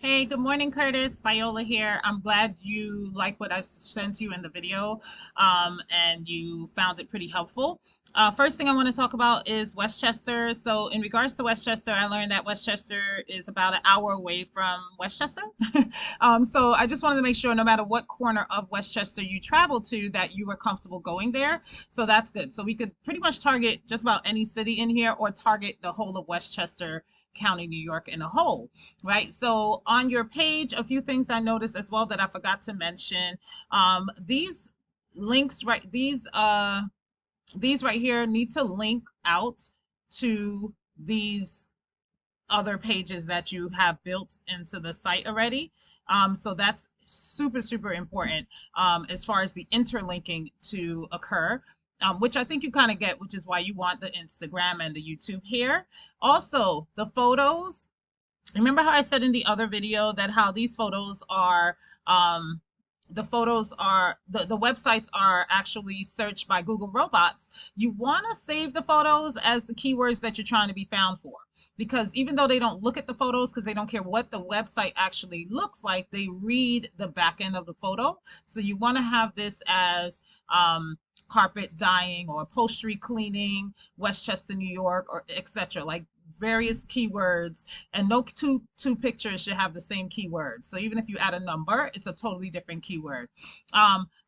Hey, good morning, Curtis. Viola here. I'm glad you like what I sent you in the video, and you found it pretty helpful. First thing I want to talk about is Westchester. So, in regards to Westchester, I learned that Westchester is about an hour away from Westchester. So, I just wanted to make sure no matter what corner of Westchester you travel to, that you were comfortable going there. So, that's good. So, we could pretty much target just about any city in here or target the whole of Westchester County, New York in a whole, right? So on your page, a few things I noticed as well that I forgot to mention. These links, right? These right here need to link out to these other pages that you have built into the site already. So that's super important as far as the interlinking to occur. Which I think you kind of get, which is why you want the Instagram and the YouTube here. Also, the photos, remember how I said in the other video that how these photos are the photos are the websites are actually searched by Google robots. You want to save the photos as the keywords that you're trying to be found for, because even though they don't look at the photos because they don't care what the website actually looks like, they read the back end of the photo. So you want to have this as carpet dyeing or upholstery cleaning, Westchester, New York, or etc. Like various keywords, and no two pictures should have the same keyword. So even if you add a number, it's a totally different keyword.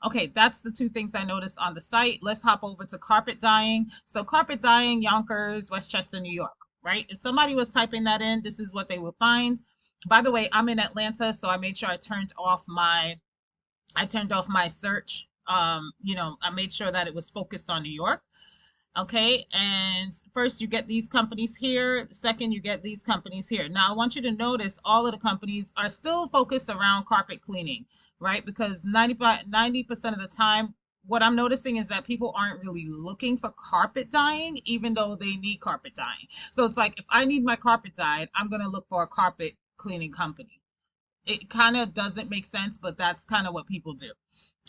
Okay, that's the two things I noticed on the site. Let's hop over to carpet dyeing. So carpet dyeing, Yonkers, Westchester, New York, right? If somebody was typing that in, this is what they would find. By the way, I'm in Atlanta, so I made sure I turned off my search. I made sure that it was focused on New York. Okay, and first you get these companies here. Second, you get these companies here. Now, I want you to notice all of the companies are still focused around carpet cleaning, right? Because 90% of the time, what I'm noticing is that people aren't really looking for carpet dyeing, even though they need carpet dyeing. So it's like if I need my carpet dyed, I'm going to look for a carpet cleaning company. It kind of doesn't make sense, but that's kind of what people do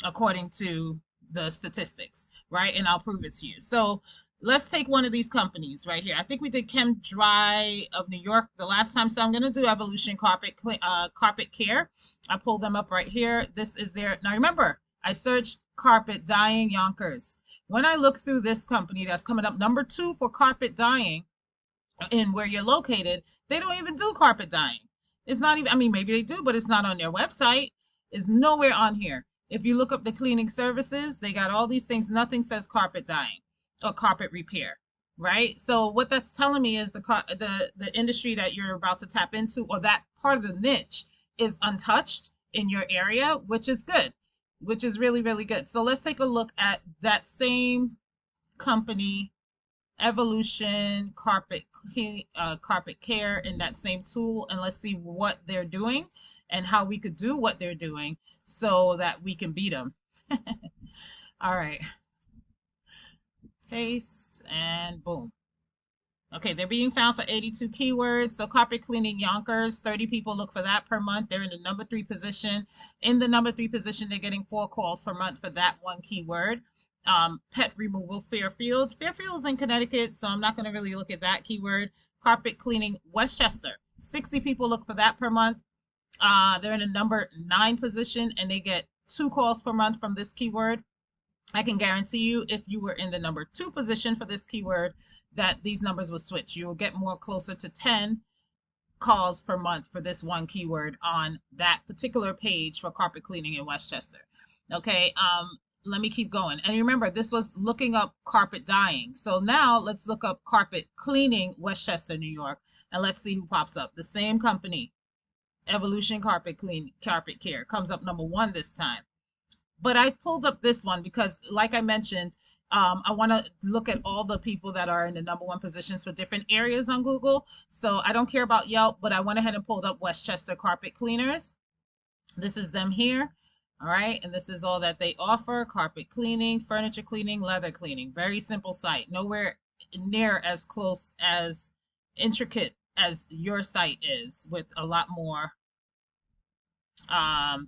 according to the statistics, right? And I'll prove it to you. So let's take one of these companies right here. I think we did Chem Dry of New York the last time, so I'm going to do Evolution Carpet Care. I pulled them up right here. This is their. Now remember, I searched carpet dyeing Yonkers. When I look through this company that's coming up number 2 for carpet dyeing in where you're located, they don't even do carpet dyeing. It's not even, I mean, maybe they do, but it's not on their website. It's nowhere on here. If you look up the cleaning services, they got all these things. Nothing says carpet dyeing or carpet repair, right? So what that's telling me is the industry that you're about to tap into, or that part of the niche, is untouched in your area, which is good, which is really good. So let's take a look at that same company, Evolution Carpet Care, in that same tool, and let's see what they're doing and how we could do what they're doing so that we can beat them. All right, paste and boom. Okay, they're being found for 82 keywords. So carpet cleaning Yonkers, 30 people look for that per month. They're in the number 3 position. In the number 3 position, they're getting 4 calls per month for that one keyword. Pet removal Fairfield. Fairfield's in Connecticut, so I'm not going to really look at that keyword. Carpet cleaning Westchester. 60 people look for that per month. They're in a number 9 position, and they get 2 calls per month from this keyword. I can guarantee you, if you were in the number 2 position for this keyword, that these numbers will switch. You will get more closer to 10 calls per month for this one keyword on that particular page for carpet cleaning in Westchester. Okay, let me keep going. And remember, this was looking up carpet dyeing. So now let's look up carpet cleaning Westchester, New York, and let's see who pops up. The same company, Evolution Carpet Care, comes up number 1 this time. But I pulled up this one because, like I mentioned, I want to look at all the people that are in the number 1 positions for different areas on Google. So I don't care about Yelp, but I went ahead and pulled up Westchester Carpet Cleaners. This is them here. All right, and this is all that they offer: carpet cleaning, furniture cleaning, leather cleaning. Very simple site. Nowhere near as close as intricate as your site is, with a lot more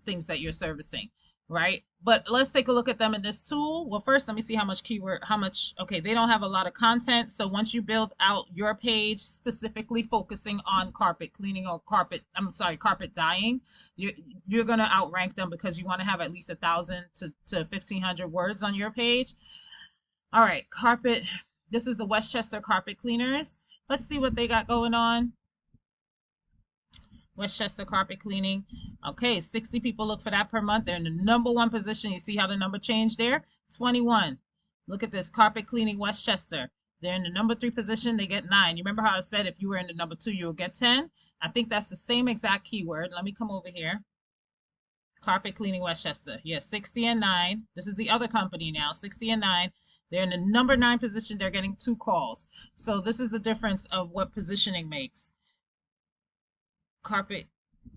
things that you're servicing. right? But let's take a look at them in this tool. Well, first, let me see okay, they don't have a lot of content. So once you build out your page specifically focusing on carpet cleaning or carpet dyeing, you, you're going to outrank them because you want to have at least 1,000 to 1,500 words on your page. All right, carpet. This is the Westchester carpet cleaners. Let's see what they got going on. Westchester carpet cleaning. Okay, 60 people look for that per month. They're in the #1 position. You see how the number changed there? 21. Look at this, carpet cleaning Westchester. They're in the #3 position. They get 9. You remember how I said if you were in the #2, you would get 10? I think that's the same exact keyword. Let me come over here. Carpet cleaning Westchester. Yes, 60 and 9. This is the other company now, 60 and 9. They're in the #9 position. They're getting 2 calls. So this is the difference of what positioning makes. Carpet,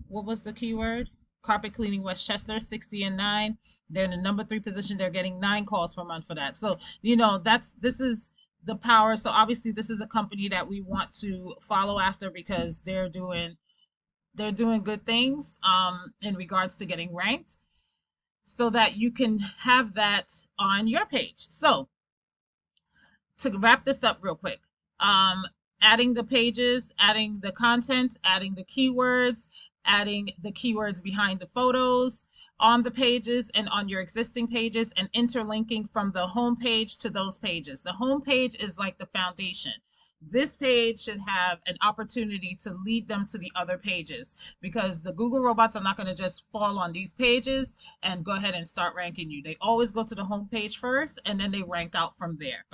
what was the keyword? Carpet cleaning Westchester, 60 and 9. They're in the #3 position. They're getting 9 calls per month for that. So, this is the power. So obviously this is a company that we want to follow after because they're doing good things in regards to getting ranked so that you can have that on your page. So to wrap this up real quick, adding the pages, adding the content, adding the keywords, adding the keywords behind the photos on the pages and on your existing pages, and interlinking from the home page to those pages. The home page is like the foundation. This page should have an opportunity to lead them to the other pages because the Google robots are not going to just fall on these pages and go ahead and start ranking you. They always go to the home page first and then they rank out from there.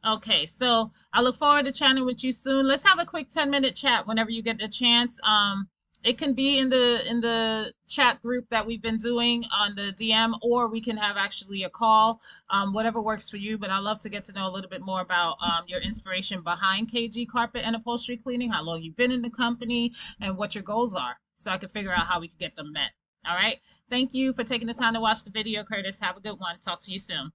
Okay, so I look forward to chatting with you soon. Let's have a quick 10-minute chat whenever you get the chance. It can be in the chat group that we've been doing on the DM, or we can have actually a call, whatever works for you. But I'd love to get to know a little bit more about your inspiration behind KG Carpet and Upholstery Cleaning, how long you've been in the company, and what your goals are, so I can figure out how we can get them met. All right. Thank you for taking the time to watch the video, Curtis. Have a good one. Talk to you soon.